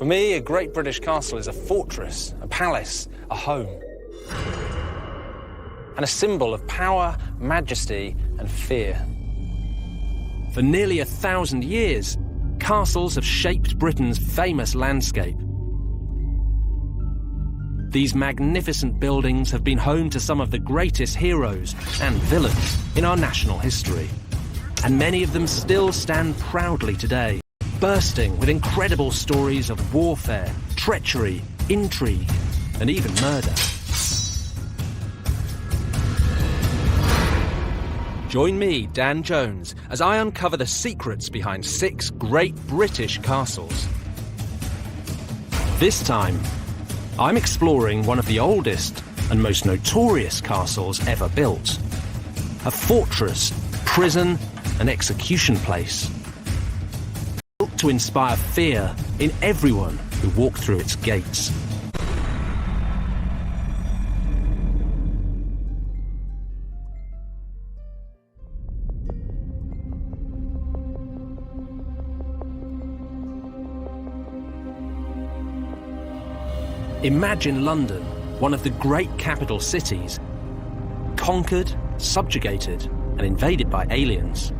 For me, a great British castle is a fortress, a palace, a home, and a symbol of power, majesty, and fear. For nearly 1,000 years, castles have shaped Britain's famous landscape. These magnificent buildings have been home to some of the greatest heroes and villains in our national history. And many of them still stand proudly today, bursting with incredible stories of warfare, treachery, intrigue, and even murder. Join me, Dan Jones, as I uncover the secrets behind 6 great British castles. This time, I'm exploring one of the oldest and most notorious castles ever built. A fortress, prison, and execution place. Built to inspire fear in everyone who walked through its gates. Imagine London, one of the great capital cities, conquered, subjugated, and invaded by aliens.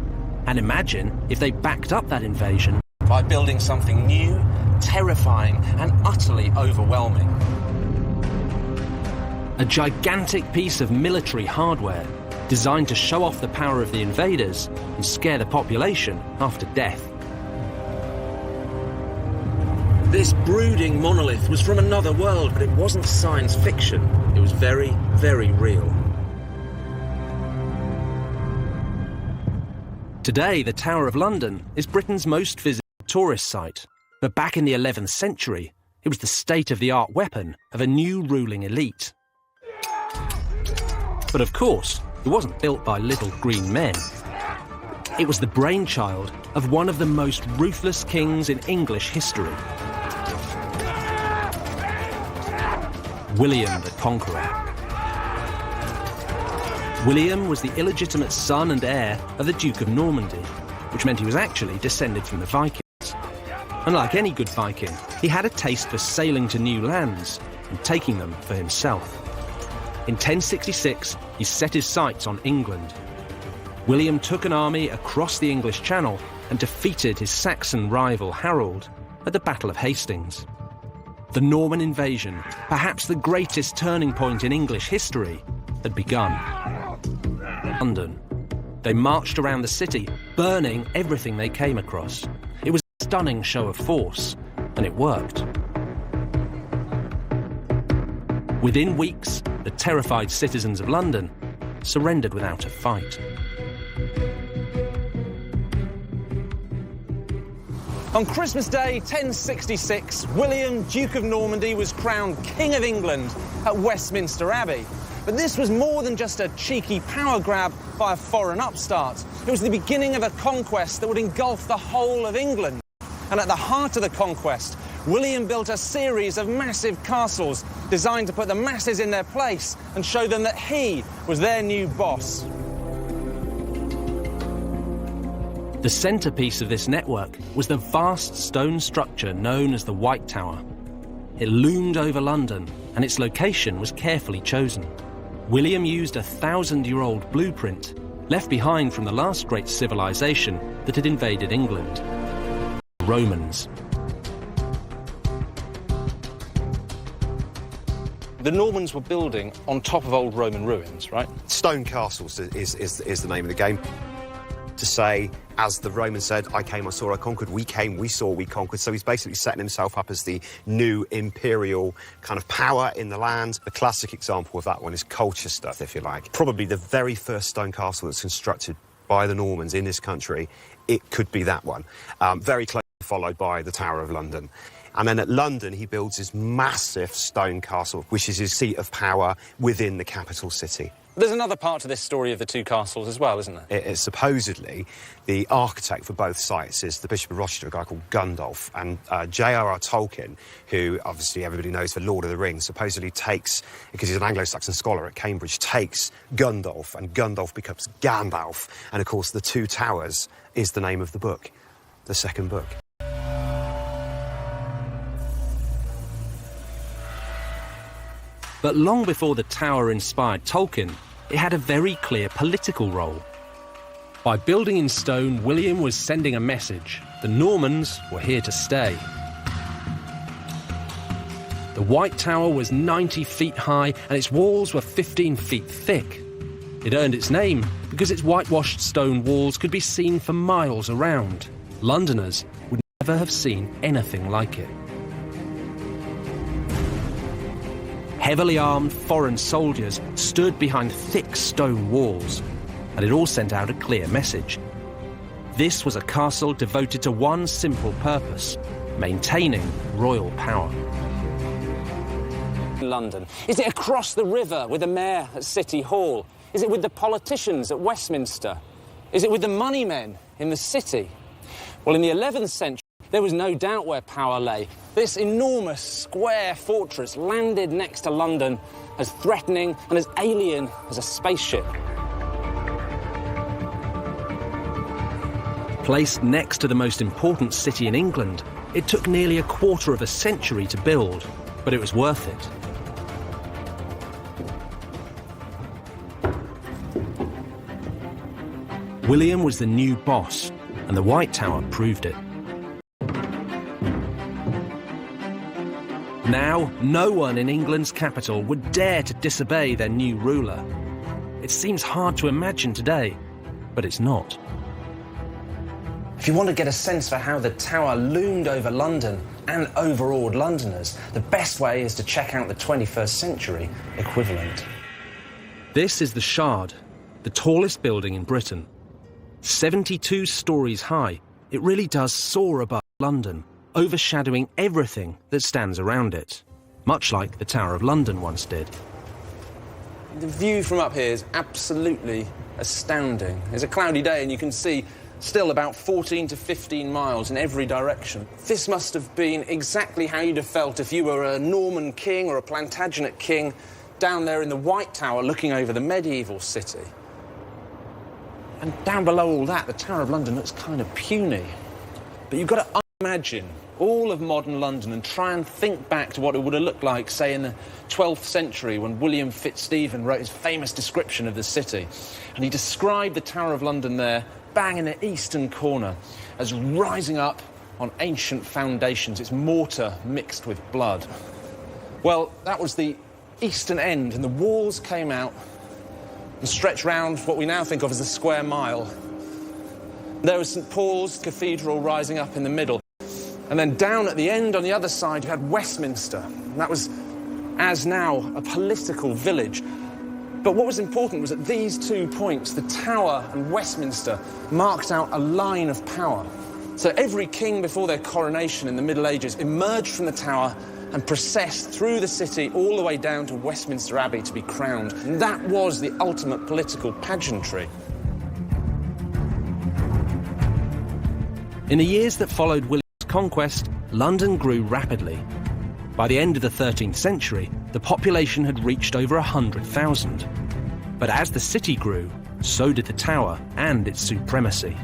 And imagine if they backed up that invasion by building something new, terrifying, and utterly overwhelming. A gigantic piece of military hardware designed to show off the power of the invaders and scare the population after death. This brooding monolith was from another world, but it wasn't science fiction. It was very, very real. Today, the Tower of London is Britain's most visited tourist site. But back in the 11th century, it was the state-of-the-art weapon of a new ruling elite. But of course, it wasn't built by little green men. It was the brainchild of one of the most ruthless kings in English history. William the Conqueror. William was the illegitimate son and heir of the Duke of Normandy, which meant he was actually descended from the Vikings. And like any good Viking, he had a taste for sailing to new lands and taking them for himself. In 1066, he set his sights on England. William took an army across the English Channel and defeated his Saxon rival Harold at the Battle of Hastings. The Norman invasion, perhaps the greatest turning point in English history, had begun. London. They marched around the city, burning everything they came across. It was a stunning show of force, and it worked. Within weeks, the terrified citizens of London surrendered without a fight. On Christmas Day 1066, William, Duke of Normandy, was crowned King of England at Westminster Abbey. But this was more than just a cheeky power grab by a foreign upstart. It was the beginning of a conquest that would engulf the whole of England. And at the heart of the conquest, William built a series of massive castles designed to put the masses in their place and show them that he was their new boss. The centrepiece of this network was the vast stone structure known as the White Tower. It loomed over London, and its location was carefully chosen. William used a 1,000-year-old blueprint left behind from the last great civilization that had invaded England, the Romans. The Normans were building on top of old Roman ruins, right? Stone castles is the name of the game. To say, as the Romans said, I came, I saw, I conquered, we came, we saw, we conquered. So he's basically setting himself up as the new imperial kind of power in the land. The classic example of that one is Colchester, if you like. Probably the very first stone castle that's constructed by the Normans in this country. It could be that one. Very closely followed by the Tower of London. And then at London, he builds this massive stone castle, which is his seat of power within the capital city. There's another part to this story of the two castles as well, isn't there? It is supposedly the architect for both sites is the Bishop of Rochester, a guy called Gundulf. And J.R.R. Tolkien, who obviously everybody knows for Lord of the Rings, supposedly takes, because he's an Anglo-Saxon scholar at Cambridge, takes Gundulf, and Gundulf becomes Gandalf. And of course, The Two Towers is the name of the book, the second book. But long before the tower inspired Tolkien, it had a very clear political role. By building in stone, William was sending a message. The Normans were here to stay. The White Tower was 90 feet high and its walls were 15 feet thick. It earned its name because its whitewashed stone walls could be seen for miles around. Londoners would never have seen anything like it. Heavily armed foreign soldiers stood behind thick stone walls, and it all sent out a clear message. This was a castle devoted to one simple purpose: maintaining royal power. London? Is it across the river with the mayor at City Hall? Is it with the politicians at Westminster? Is it with the money men in the city? Well, in the 11th century, there was no doubt where power lay. This enormous square fortress landed next to London as threatening and as alien as a spaceship. Placed next to the most important city in England, it took nearly a quarter of a century to build, but it was worth it. William was the new boss, and the White Tower proved it. Now, no one in England's capital would dare to disobey their new ruler. It seems hard to imagine today, but it's not. If you want to get a sense for how the tower loomed over London and overawed Londoners, the best way is to check out the 21st century equivalent. This is the Shard, the tallest building in Britain. 72 stories high, it really does soar above London, overshadowing everything that stands around it, much like the Tower of London once did. The view from up here is absolutely astounding. It's a cloudy day and you can see still about 14 to 15 miles in every direction. This must have been exactly how you'd have felt if you were a Norman king or a Plantagenet king down there in the White Tower looking over the medieval city. And down below all that, the Tower of London looks kind of puny. But you've got to imagine all of modern London and try and think back to what it would have looked like, say, in the 12th century when William Fitzstephen wrote his famous description of the city. And he described the Tower of London there, bang in the eastern corner, as rising up on ancient foundations, its mortar mixed with blood. Well, that was the eastern end, and the walls came out and stretched round what we now think of as the square mile. There was St Paul's Cathedral rising up in the middle. And then down at the end on the other side, you had Westminster. And that was, as now, a political village. But what was important was at these 2 points, the Tower and Westminster marked out a line of power. So every king before their coronation in the Middle Ages emerged from the Tower and processed through the city all the way down to Westminster Abbey to be crowned. And that was the ultimate political pageantry. In the years that followed William's conquest, London grew rapidly. By the end of the 13th century, the population had reached over 100,000. But as the city grew, so did the Tower and its supremacy.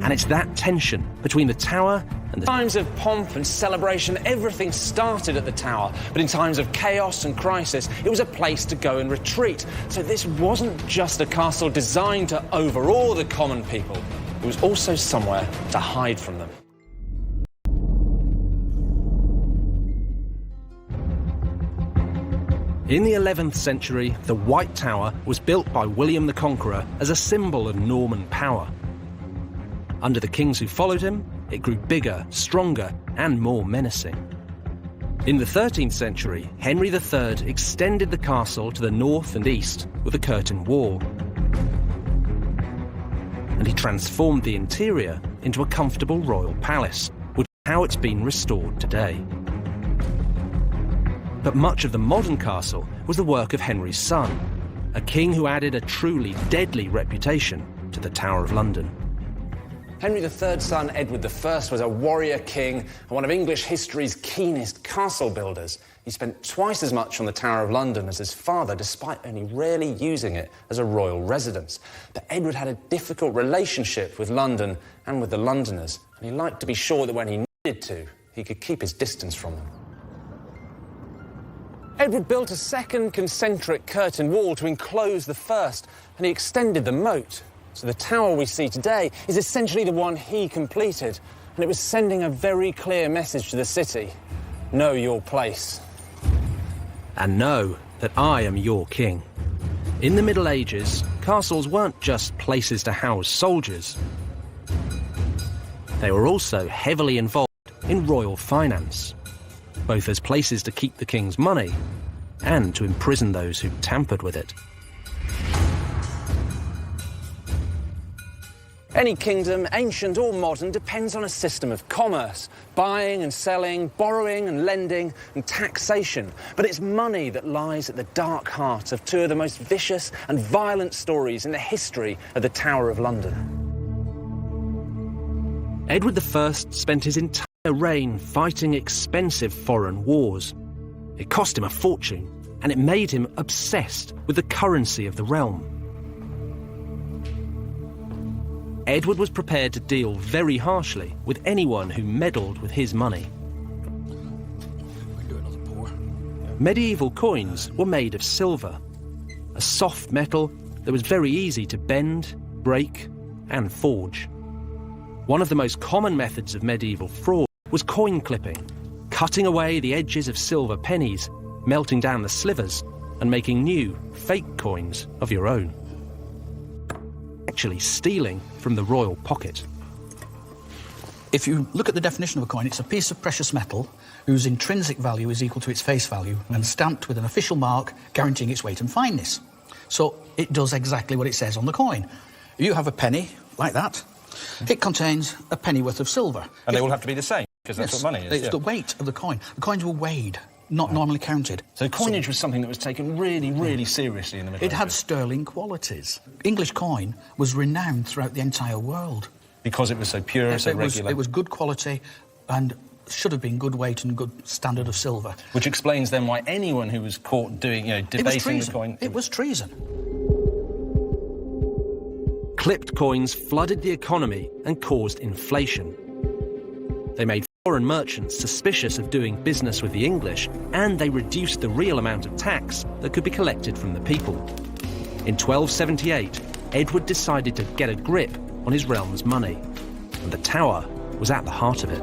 And it's that tension between the Tower and the... In times of pomp and celebration, everything started at the Tower. But in times of chaos and crisis, it was a place to go and retreat. So this wasn't just a castle designed to overawe the common people. It was also somewhere to hide from them. In the 11th century, the White Tower was built by William the Conqueror as a symbol of Norman power. Under the kings who followed him, it grew bigger, stronger, and more menacing. In the 13th century, Henry III extended the castle to the north and east with a curtain wall. And he transformed the interior into a comfortable royal palace, which is how it's been restored today. But much of the modern castle was the work of Henry's son, a king who added a truly deadly reputation to the Tower of London. Henry III's son, Edward I, was a warrior king and one of English history's keenest castle builders. He spent twice as much on the Tower of London as his father, despite only rarely using it as a royal residence. But Edward had a difficult relationship with London and with the Londoners, and he liked to be sure that when he needed to, he could keep his distance from them. Edward built a second concentric curtain wall to enclose the first, and he extended the moat. So the tower we see today is essentially the one he completed, and it was sending a very clear message to the city. Know your place. And know that I am your king. In the Middle Ages, castles weren't just places to house soldiers. They were also heavily involved in royal finance, both as places to keep the king's money and to imprison those who tampered with it. Any kingdom, ancient or modern, depends on a system of commerce, buying and selling, borrowing and lending, and taxation. But it's money that lies at the dark heart of two of the most vicious and violent stories in the history of the Tower of London. Edward I spent his entire reign fighting expensive foreign wars. It cost him a fortune, and it made him obsessed with the currency of the realm. Edward was prepared to deal very harshly with anyone who meddled with his money. Medieval coins were made of silver, a soft metal that was very easy to bend, break, and forge. One of the most common methods of medieval fraud was coin clipping, cutting away the edges of silver pennies, melting down the slivers, and making new, fake coins of your own. Actually stealing from the royal pocket. If you look at the definition of a coin, it's a piece of precious metal whose intrinsic value is equal to its face value and stamped with an official mark guaranteeing its weight and fineness. So it does exactly what it says on the coin. You have a penny, like that. It contains a pennyworth of silver. And they all have to be the same, because that's what money is. It's the weight of the coin. The coins were weighed, not normally counted. So coinage was something that was taken really, really seriously in the Middle Ages. It had sterling qualities. English coin was renowned throughout the entire world. Because it was so pure, so regular. It was good quality and should have been good weight and good standard of silver. Which explains then why anyone who was caught doing, debasing the coin... It was treason. Clipped coins flooded the economy and caused inflation. They made foreign merchants suspicious of doing business with the English, and they reduced the real amount of tax that could be collected from the people. In 1278, Edward decided to get a grip on his realm's money, and the Tower was at the heart of it.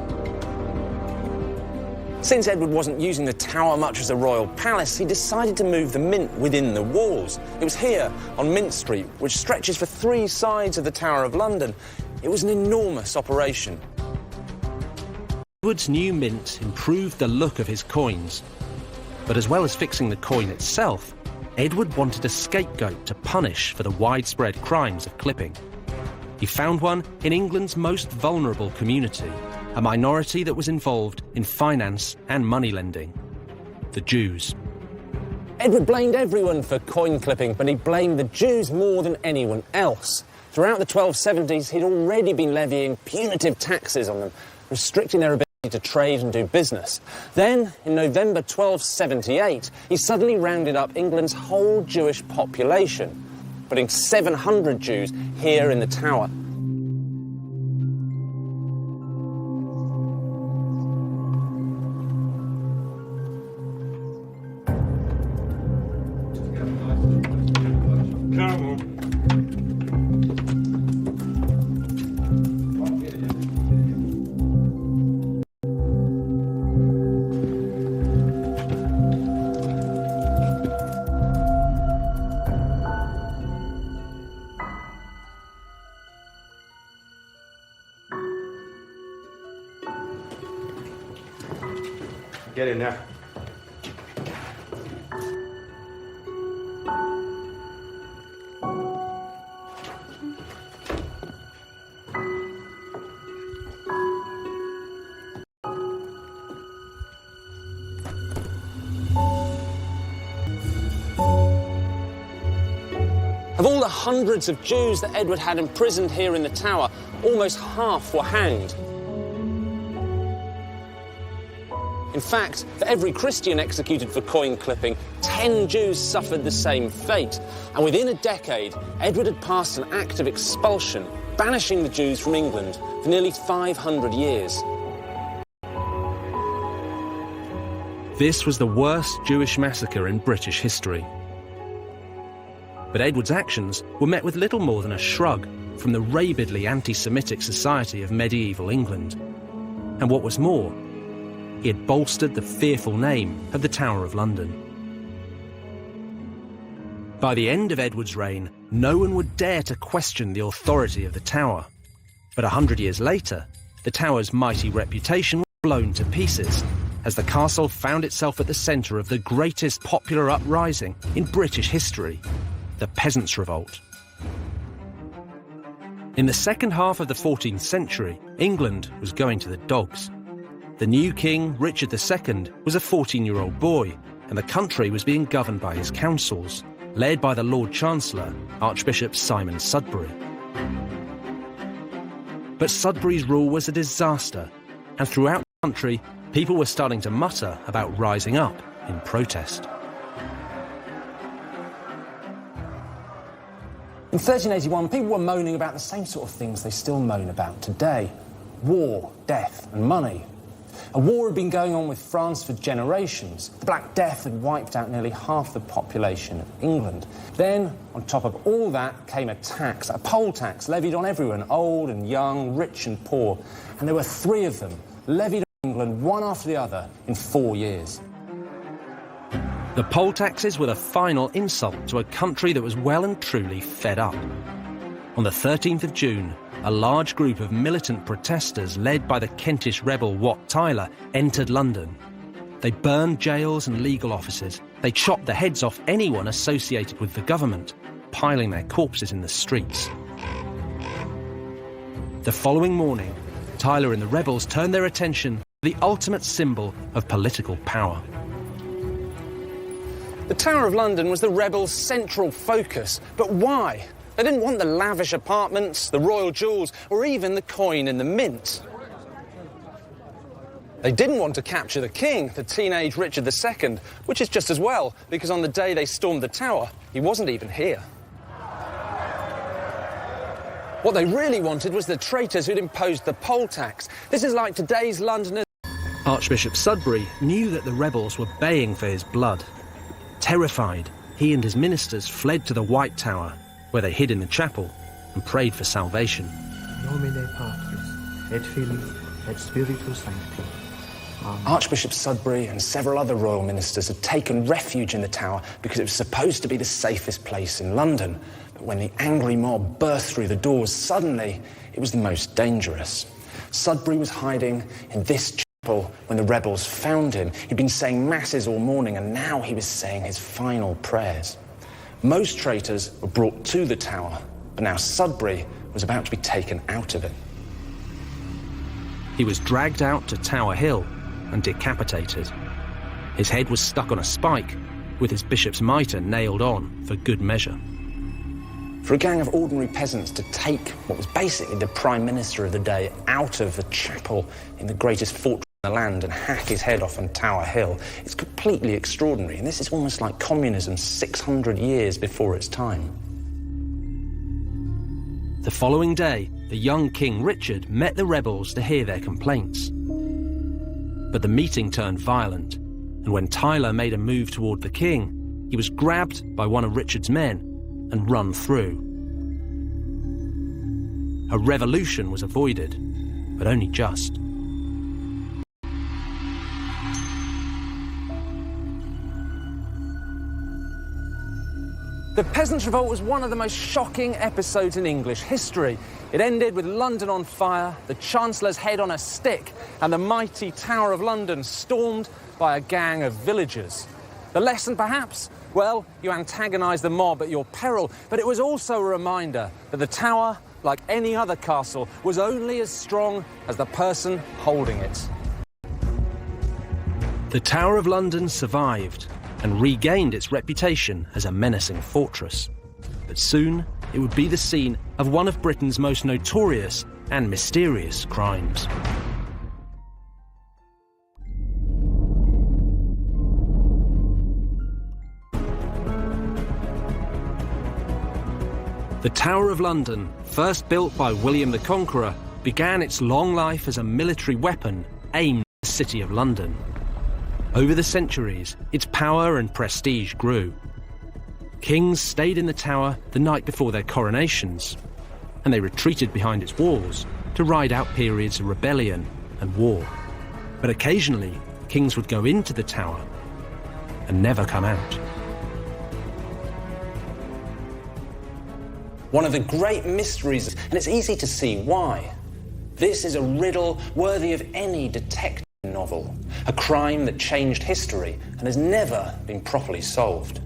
Since Edward wasn't using the Tower much as a royal palace, he decided to move the mint within the walls. It was here, on Mint Street, which stretches for 3 sides of the Tower of London. It was an enormous operation. Edward's new mint improved the look of his coins. But as well as fixing the coin itself, Edward wanted a scapegoat to punish for the widespread crimes of clipping. He found one in England's most vulnerable community, a minority that was involved in finance and money lending: the Jews. Edward blamed everyone for coin clipping, but he blamed the Jews more than anyone else. Throughout the 1270s, he'd already been levying punitive taxes on them, restricting their ability to trade and do business. Then, in November 1278, he suddenly rounded up England's whole Jewish population, putting 700 Jews here in the Tower. Get in there. Of all the hundreds of Jews that Edward had imprisoned here in the Tower, almost half were hanged. In fact, for every Christian executed for coin clipping, 10 Jews suffered the same fate. And within a decade, Edward had passed an act of expulsion, banishing the Jews from England for nearly 500 years. This was the worst Jewish massacre in British history. But Edward's actions were met with little more than a shrug from the rabidly anti-Semitic society of medieval England. And what was more, he had bolstered the fearful name of the Tower of London. By the end of Edward's reign, no one would dare to question the authority of the Tower. But 100 years later, the Tower's mighty reputation was blown to pieces as the castle found itself at the centre of the greatest popular uprising in British history, the Peasants' Revolt. In the second half of the 14th century, England was going to the dogs. The new king, Richard II, was a 14-year-old boy, and the country was being governed by his councils, led by the Lord Chancellor, Archbishop Simon Sudbury. But Sudbury's rule was a disaster, and throughout the country, people were starting to mutter about rising up in protest. In 1381, people were moaning about the same sort of things they still moan about today: war, death and money. A war had been going on with France for generations. The Black Death had wiped out nearly half the population of England. Then, on top of all that, came a tax, a poll tax, levied on everyone, old and young, rich and poor. And there were 3 of them, levied on England, one after the other, in 4 years. The poll taxes were the final insult to a country that was well and truly fed up. On the 13th of June, a large group of militant protesters led by the Kentish rebel Wat Tyler entered London. They burned jails and legal offices. They chopped the heads off anyone associated with the government, piling their corpses in the streets. The following morning, Tyler and the rebels turned their attention to the ultimate symbol of political power. The Tower of London was the rebels' central focus. But why? They didn't want the lavish apartments, the royal jewels, or even the coin in the mint. They didn't want to capture the king, the teenage Richard II, which is just as well, because on the day they stormed the tower, he wasn't even here. What they really wanted was the traitors who'd imposed the poll tax. This is like today's Londoners. Archbishop Sudbury knew that the rebels were baying for his blood. Terrified, he and his ministers fled to the White Tower, where they hid in the chapel and prayed for salvation. Nomine Patris, et Filii, et Spiritus Sancti. Amen. Archbishop Sudbury and several other royal ministers had taken refuge in the tower because it was supposed to be the safest place in London. But when the angry mob burst through the doors, suddenly it was the most dangerous. Sudbury was hiding in this chapel when the rebels found him. He'd been saying masses all morning, and now he was saying his final prayers. Most traitors were brought to the tower, but now Sudbury was about to be taken out of it. He was dragged out to Tower Hill and decapitated. His head was stuck on a spike, with his bishop's mitre nailed on for good measure. For a gang of ordinary peasants to take what was basically the Prime Minister of the day out of a chapel in the greatest fortress in the land and hack his head off on Tower Hill, it's completely extraordinary. And this is almost like communism 600 years before its time. The following day, the young King Richard met the rebels to hear their complaints. But the meeting turned violent, and when Tyler made a move toward the king, he was grabbed by one of Richard's men and run through. A revolution was avoided, but only just. The Peasants' Revolt was one of the most shocking episodes in English history. It ended with London on fire, the Chancellor's head on a stick, and the mighty Tower of London stormed by a gang of villagers. The lesson, perhaps? Well, you antagonise the mob at your peril, but it was also a reminder that the Tower, like any other castle, was only as strong as the person holding it. The Tower of London survived and regained its reputation as a menacing fortress. But soon, it would be the scene of one of Britain's most notorious and mysterious crimes. The Tower of London, first built by William the Conqueror, began its long life as a military weapon aimed at the City of London. Over the centuries, its power and prestige grew. Kings stayed in the tower the night before their coronations, and they retreated behind its walls to ride out periods of rebellion and war. But occasionally, kings would go into the tower and never come out. One of the great mysteries, and it's easy to see why. This is a riddle worthy of any detective novel, a crime that changed history and has never been properly solved.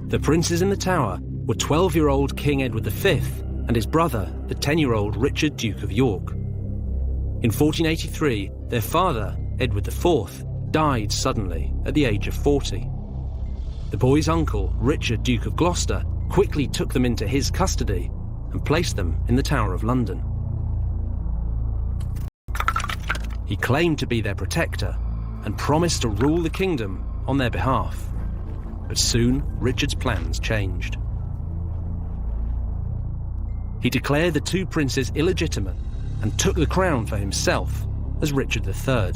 The princes in the tower were 12-year-old King Edward V and his brother, the 10-year-old Richard, Duke of York. In 1483, their father, Edward IV, died suddenly at the age of 40. The boys' uncle, Richard, Duke of Gloucester, quickly took them into his custody and placed them in the Tower of London. He claimed to be their protector and promised to rule the kingdom on their behalf. But soon, Richard's plans changed. He declared the two princes illegitimate and took the crown for himself as Richard III.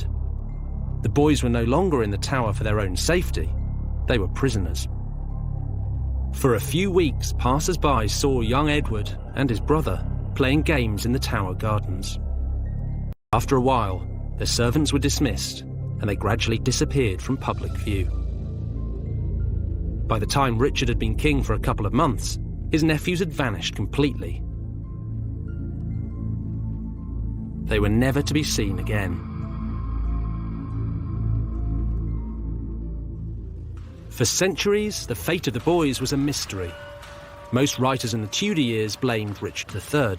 The boys were no longer in the tower for their own safety. They were prisoners. For a few weeks, passers-by saw young Edward and his brother playing games in the tower gardens. After a while, their servants were dismissed and they gradually disappeared from public view. By the time Richard had been king for a couple of months, his nephews had vanished completely. They were never to be seen again. For centuries, the fate of the boys was a mystery. Most writers in the Tudor years blamed Richard III,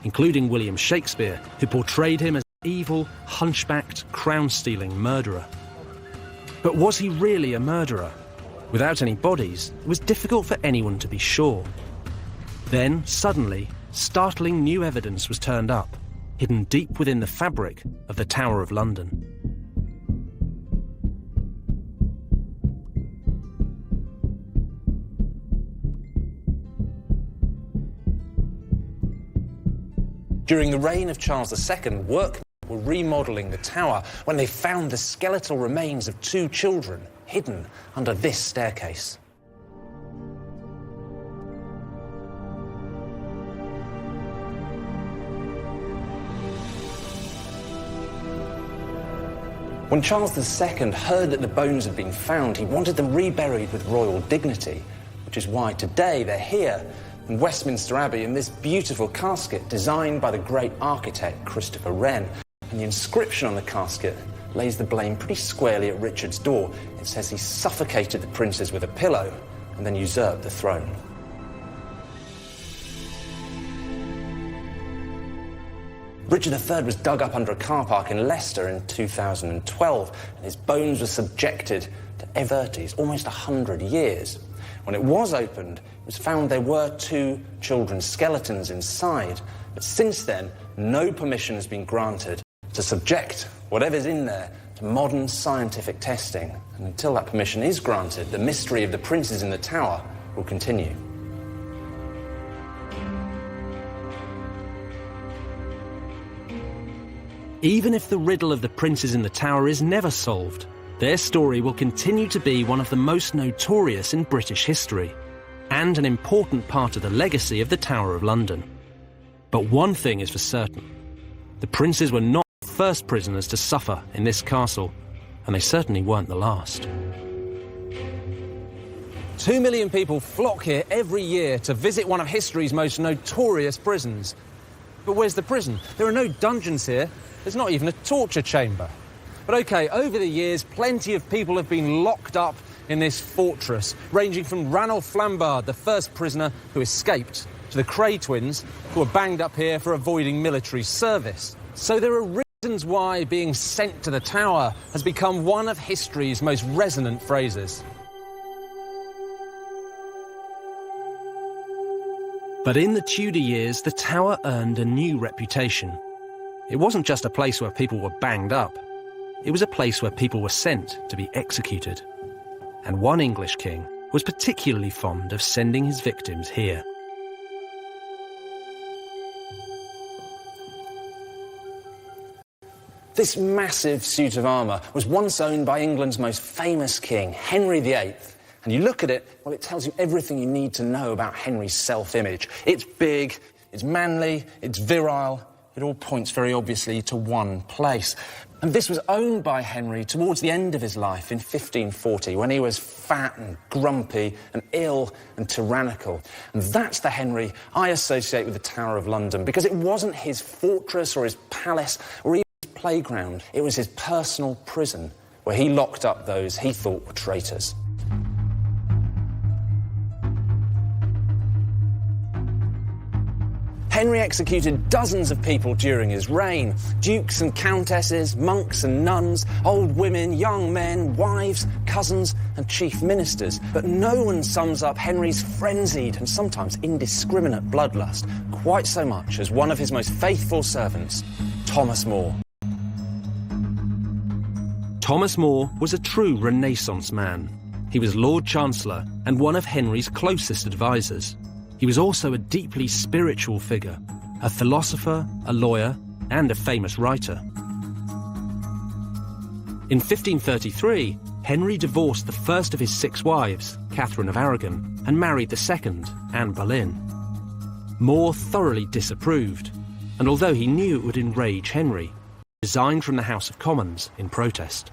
including William Shakespeare, who portrayed him as an evil, hunchbacked, crown-stealing murderer. But was he really a murderer? Without any bodies, it was difficult for anyone to be sure. Then, suddenly, startling new evidence was turned up, hidden deep within the fabric of the Tower of London. During the reign of Charles II, workmen were remodelling the tower when they found the skeletal remains of two children hidden under this staircase. When Charles II heard that the bones had been found, he wanted them reburied with royal dignity, which is why today they're here in Westminster Abbey in this beautiful casket designed by the great architect Christopher Wren. And the inscription on the casket lays the blame pretty squarely at Richard's door. It says he suffocated the princes with a pillow and then usurped the throne. Richard III was dug up under a car park in Leicester in 2012, and his bones were subjected to Evertes almost 100 years. When it was opened, it was found there were two children's skeletons inside. But since then, no permission has been granted to subject whatever's in there to modern scientific testing. And until that permission is granted, the mystery of the princes in the tower will continue. Even if the riddle of the princes in the tower is never solved, their story will continue to be one of the most notorious in British history, and an important part of the legacy of the Tower of London. But one thing is for certain: the princes were not the first prisoners to suffer in this castle, and they certainly weren't the last. 2 million people flock here every year to visit one of history's most notorious prisons. But where's the prison? There are no dungeons here. There's not even a torture chamber. But OK, over the years, plenty of people have been locked up in this fortress, ranging from Ranulph Flambard, the first prisoner who escaped, to the Cray twins, who were banged up here for avoiding military service. So there are reasons why being sent to the Tower has become one of history's most resonant phrases. But in the Tudor years, the Tower earned a new reputation. It wasn't just a place where people were banged up. It was a place where people were sent to be executed. And one English king was particularly fond of sending his victims here. This massive suit of armour was once owned by England's most famous king, Henry VIII. And you look at it, well, it tells you everything you need to know about Henry's self-image. It's big, it's manly, it's virile. It all points very obviously to one place. And this was owned by Henry towards the end of his life in 1540, when he was fat and grumpy and ill and tyrannical. And that's the Henry I associate with the Tower of London, because it wasn't his fortress or his palace or even his playground. It was his personal prison, where he locked up those he thought were traitors. Henry executed dozens of people during his reign. Dukes and countesses, monks and nuns, old women, young men, wives, cousins and chief ministers. But no one sums up Henry's frenzied and sometimes indiscriminate bloodlust quite so much as one of his most faithful servants, Thomas More. Thomas More was a true Renaissance man. He was Lord Chancellor and one of Henry's closest advisors. He was also a deeply spiritual figure, a philosopher, a lawyer, and a famous writer. In 1533, Henry divorced the first of his 6 wives, Catherine of Aragon, and married the second, Anne Boleyn. More thoroughly disapproved, and although he knew it would enrage Henry, resigned from the House of Commons in protest.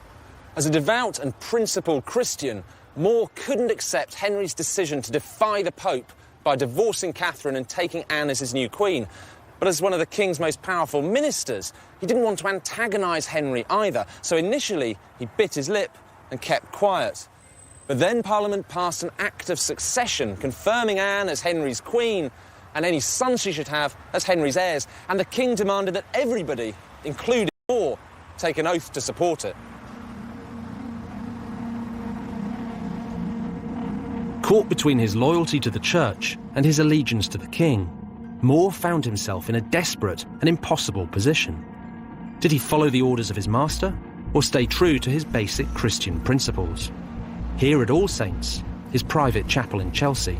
As a devout and principled Christian, More couldn't accept Henry's decision to defy the Pope by divorcing Catherine and taking Anne as his new queen. But as one of the king's most powerful ministers, he didn't want to antagonise Henry either, so initially he bit his lip and kept quiet. But then Parliament passed an Act of Succession confirming Anne as Henry's queen and any sons she should have as Henry's heirs, and the king demanded that everybody, including More, take an oath to support it. Caught between his loyalty to the church and his allegiance to the king, More found himself in a desperate and impossible position. Did he follow the orders of his master, or stay true to his basic Christian principles? Here at All Saints, his private chapel in Chelsea,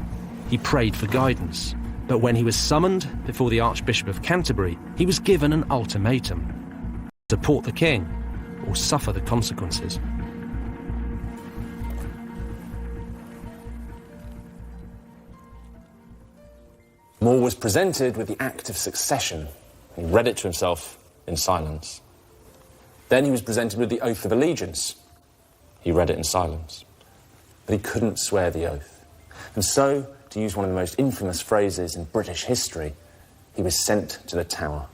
he prayed for guidance, but when he was summoned before the Archbishop of Canterbury, he was given an ultimatum: support the king or suffer the consequences. More was presented with the Act of Succession. He read it to himself in silence. Then he was presented with the Oath of Allegiance. He read it in silence. But he couldn't swear the oath. And so, to use one of the most infamous phrases in British history, he was sent to the Tower.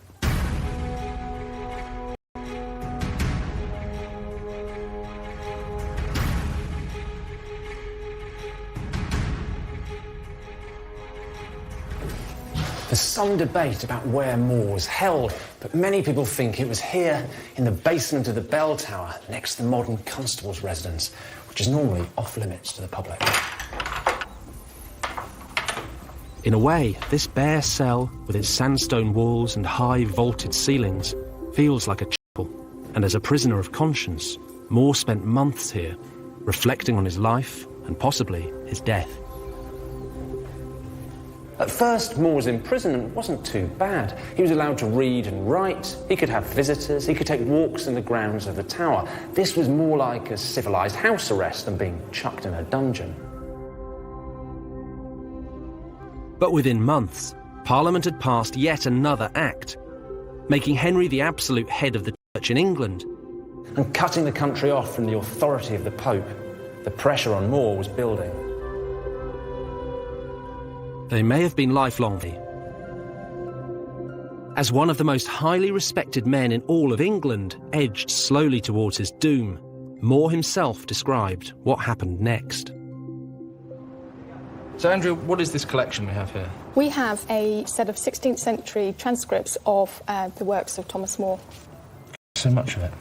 There's some debate about where More was held, but many people think it was here in the basement of the bell tower next to the modern constable's residence, which is normally off-limits to the public. In a way, this bare cell, with its sandstone walls and high vaulted ceilings, feels like a chapel. And as a prisoner of conscience, More spent months here, reflecting on his life and possibly his death. At first, More's imprisonment wasn't too bad. He was allowed to read and write, he could have visitors, he could take walks in the grounds of the tower. This was more like a civilised house arrest than being chucked in a dungeon. But within months, Parliament had passed yet another act, making Henry the absolute head of the church in England. And cutting the country off from the authority of the Pope. The pressure on More was building. They may have been lifelong. As one of the most highly respected men in all of England edged slowly towards his doom, More himself described what happened next. So, Andrew, what is this collection we have here? We have a set of 16th century transcripts of the works of Thomas More. So much of it.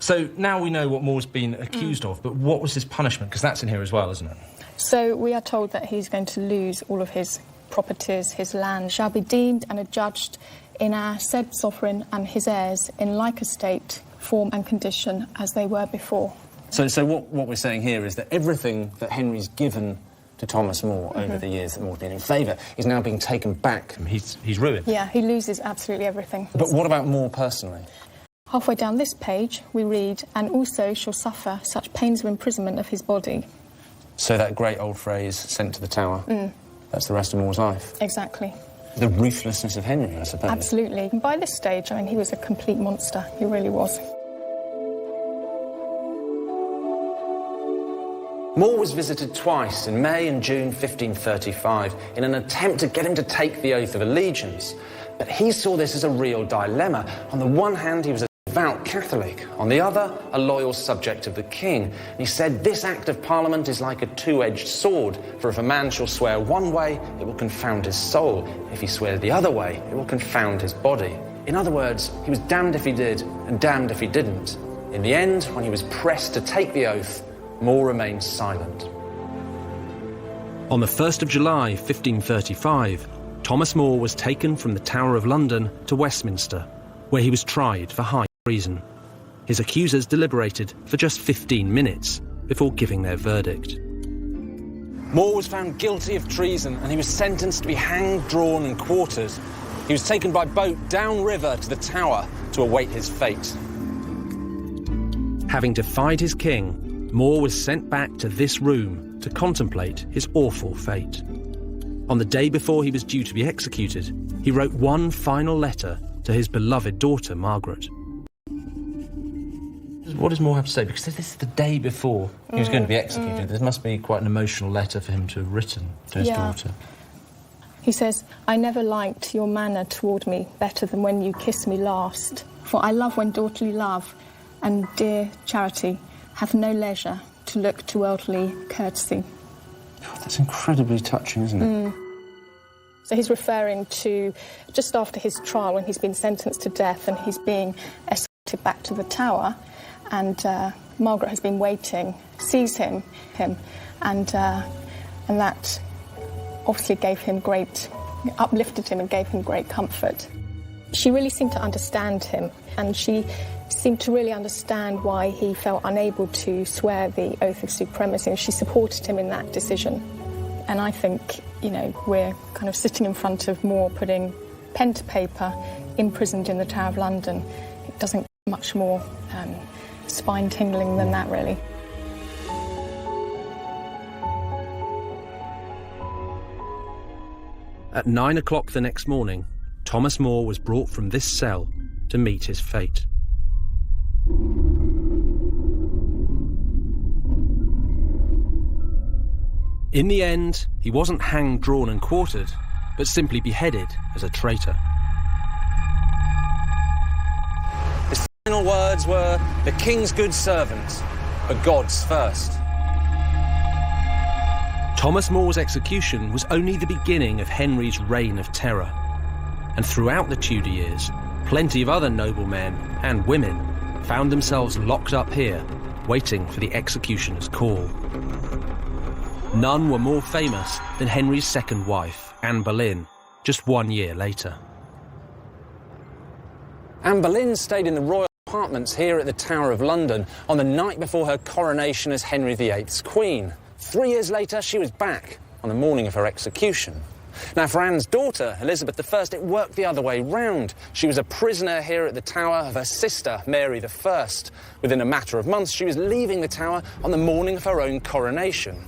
So now we know what More's been accused of, but what was his punishment? Because that's in here as well, isn't it? So we are told that he's going to lose all of his properties, his land shall be deemed and adjudged in our said sovereign and his heirs in like estate, form and condition as they were before. So what we're saying here is that everything that Henry's given to Thomas More over the years that More's been in favour is now being taken back. He's ruined. Yeah, he loses absolutely everything. But what about More personally? Halfway down this page, we read, "And also shall suffer such pains of imprisonment of his body." So that great old phrase, sent to the Tower, that's the rest of More's life. Exactly. The ruthlessness of Henry, I suppose. Absolutely. And by this stage, I mean, he was a complete monster. He really was. More was visited twice, in May and June 1535, in an attempt to get him to take the oath of allegiance. But he saw this as a real dilemma. On the one hand, he was a devout Catholic. On the other, a loyal subject of the king. And he said, this act of Parliament is like a two-edged sword, for if a man shall swear one way, it will confound his soul. If he swears the other way, it will confound his body. In other words, he was damned if he did, and damned if he didn't. In the end, when he was pressed to take the oath, More remained silent. On the 1st of July 1535, Thomas More was taken from the Tower of London to Westminster, where he was tried for high treason. His accusers deliberated for just 15 minutes before giving their verdict. More was found guilty of treason and he was sentenced to be hanged, drawn and quartered. He was taken by boat downriver to the Tower to await his fate. Having defied his king, More was sent back to this room to contemplate his awful fate. On the day before he was due to be executed, he wrote one final letter to his beloved daughter, Margaret. What does More have to say? Because this is the day before he was going to be executed. There must be quite an emotional letter for him to have written to his daughter. He says, "I never liked your manner toward me better than when you kissed me last. For I love when daughterly love and dear charity have no leisure to look to worldly courtesy." Oh, that's incredibly touching, isn't it? So he's referring to just after his trial when he's been sentenced to death and he's being escorted back to the Tower, and Margaret has been waiting, sees him, and that obviously uplifted him and gave him great comfort. She really seemed to understand him, and she seemed to really understand why he felt unable to swear the oath of supremacy, and she supported him in that decision. And I think, we're kind of sitting in front of More putting pen to paper, imprisoned in the Tower of London. It doesn't get much more spine-tingling than that, really. At 9 o'clock the next morning, Thomas More was brought from this cell to meet his fate. In the end, he wasn't hanged, drawn and quartered, but simply beheaded as a traitor. His final words were, "The king's good servant, but God's first." Thomas More's execution was only the beginning of Henry's reign of terror. And throughout the Tudor years, plenty of other noblemen and women found themselves locked up here, waiting for the executioner's call. None were more famous than Henry's second wife, Anne Boleyn, just 1 year later. Anne Boleyn stayed in the royal apartments here at the Tower of London on the night before her coronation as Henry VIII's queen. 3 years later, she was back on the morning of her execution. Now, for Anne's daughter, Elizabeth I, it worked the other way round. She was a prisoner here at the Tower of her sister, Mary I. Within a matter of months, she was leaving the Tower on the morning of her own coronation.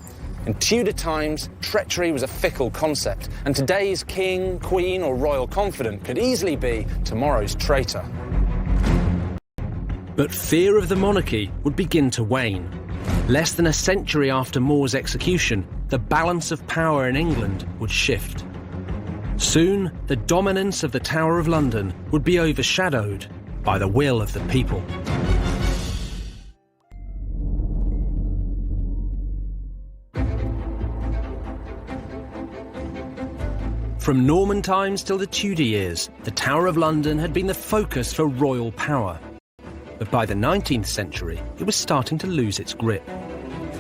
In Tudor times, treachery was a fickle concept, and today's king, queen or royal confidant could easily be tomorrow's traitor. But fear of the monarchy would begin to wane. Less than a century after More's execution, the balance of power in England would shift. Soon, the dominance of the Tower of London would be overshadowed by the will of the people. From Norman times till the Tudor years, the Tower of London had been the focus for royal power. But by the 19th century, it was starting to lose its grip.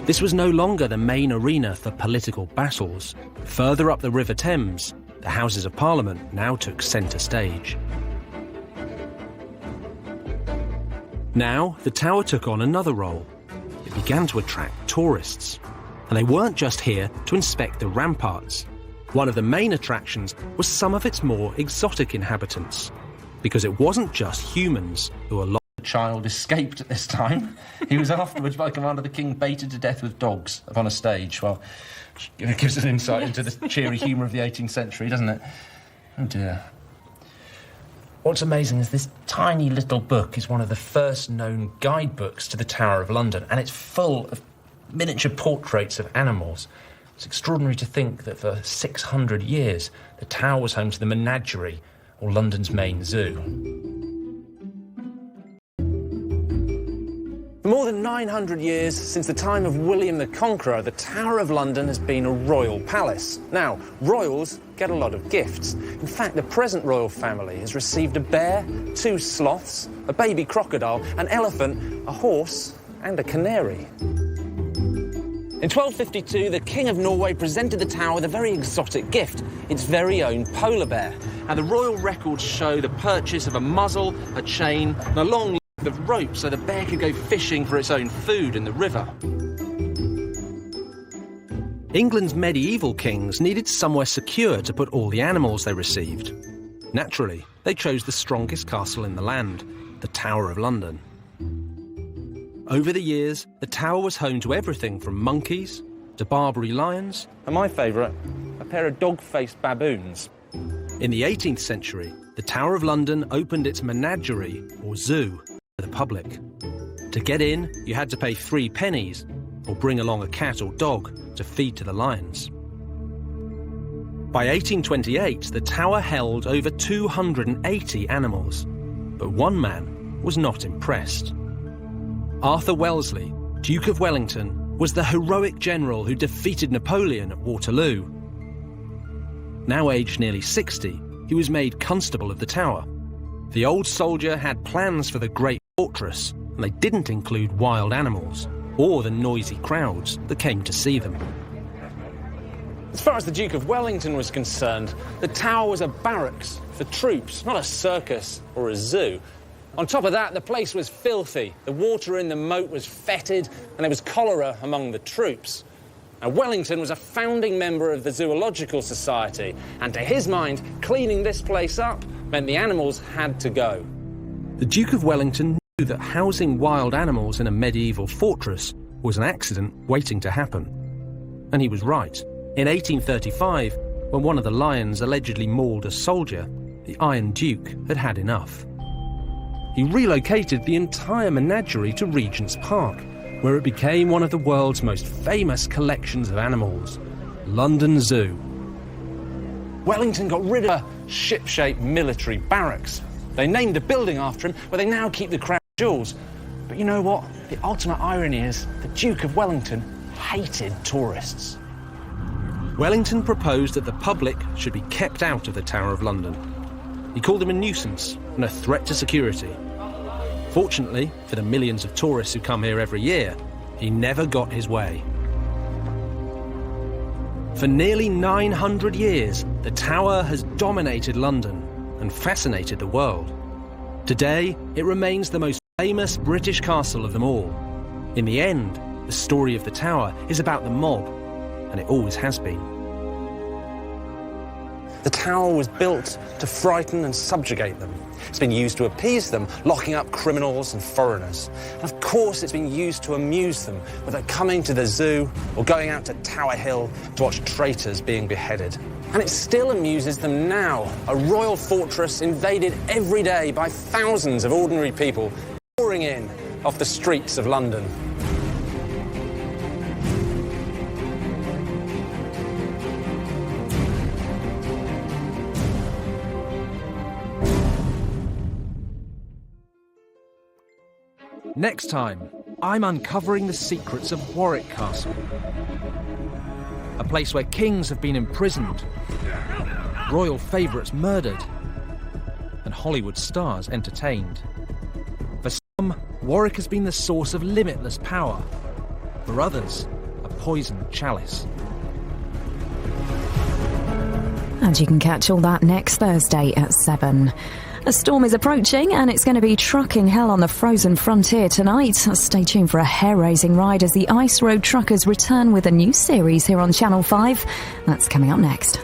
This was no longer the main arena for political battles. Further up the River Thames, the Houses of Parliament now took centre stage. Now, the Tower took on another role. It began to attract tourists. And they weren't just here to inspect the ramparts. One of the main attractions was some of its more exotic inhabitants, because it wasn't just humans who were locked child escaped at this time. He was afterwards, by command of the king, baited to death with dogs upon a stage. Well, it gives us an insight into the cheery humour of the 18th century, doesn't it? Oh, dear. What's amazing is this tiny little book is one of the first known guidebooks to the Tower of London, and it's full of miniature portraits of animals. It's extraordinary to think that for 600 years, the Tower was home to the menagerie, or London's main zoo. For more than 900 years, since the time of William the Conqueror, the Tower of London has been a royal palace. Now, royals get a lot of gifts. In fact, the present royal family has received a bear, 2 sloths, a baby crocodile, an elephant, a horse, and a canary. In 1252, the King of Norway presented the Tower with a very exotic gift, its very own polar bear. And the royal records show the purchase of a muzzle, a chain, and a long length of rope so the bear could go fishing for its own food in the river. England's medieval kings needed somewhere secure to put all the animals they received. Naturally, they chose the strongest castle in the land, the Tower of London. Over the years, the Tower was home to everything from monkeys to Barbary lions. And my favourite, a pair of dog-faced baboons. In the 18th century, the Tower of London opened its menagerie, or zoo, to the public. To get in, you had to pay 3 pennies, or bring along a cat or dog to feed to the lions. By 1828, the Tower held over 280 animals, but one man was not impressed. Arthur Wellesley, Duke of Wellington, was the heroic general who defeated Napoleon at Waterloo. Now aged nearly 60, he was made Constable of the Tower. The old soldier had plans for the great fortress, and they didn't include wild animals or the noisy crowds that came to see them. As far as the Duke of Wellington was concerned, the Tower was a barracks for troops, not a circus or a zoo. On top of that, the place was filthy. The water in the moat was fetid, and there was cholera among the troops. Now, Wellington was a founding member of the Zoological Society, and to his mind, cleaning this place up meant the animals had to go. The Duke of Wellington knew that housing wild animals in a medieval fortress was an accident waiting to happen. And he was right. In 1835, when one of the lions allegedly mauled a soldier, the Iron Duke had had enough. He relocated the entire menagerie to Regent's Park, where it became one of the world's most famous collections of animals, London Zoo. Wellington got rid of a ship-shaped military barracks. They named a building after him, where they now keep the crown jewels. But you know what? The ultimate irony is the Duke of Wellington hated tourists. Wellington proposed that the public should be kept out of the Tower of London. He called them a nuisance and a threat to security. Fortunately, for the millions of tourists who come here every year, he never got his way. For nearly 900 years, the Tower has dominated London and fascinated the world. Today, it remains the most famous British castle of them all. In the end, the story of the Tower is about the mob, and it always has been. The Tower was built to frighten and subjugate them. It's been used to appease them, locking up criminals and foreigners. And of course, it's been used to amuse them, whether coming to the zoo or going out to Tower Hill to watch traitors being beheaded. And it still amuses them now, a royal fortress invaded every day by thousands of ordinary people pouring in off the streets of London. Next time, I'm uncovering the secrets of Warwick Castle. A place where kings have been imprisoned, royal favourites murdered, and Hollywood stars entertained. For some, Warwick has been the source of limitless power. For others, a poisoned chalice. And you can catch all that next Thursday at 7. A storm is approaching and it's going to be trucking hell on the frozen frontier tonight. Stay tuned for a hair-raising ride as the Ice Road Truckers return with a new series here on Channel 5. That's coming up next.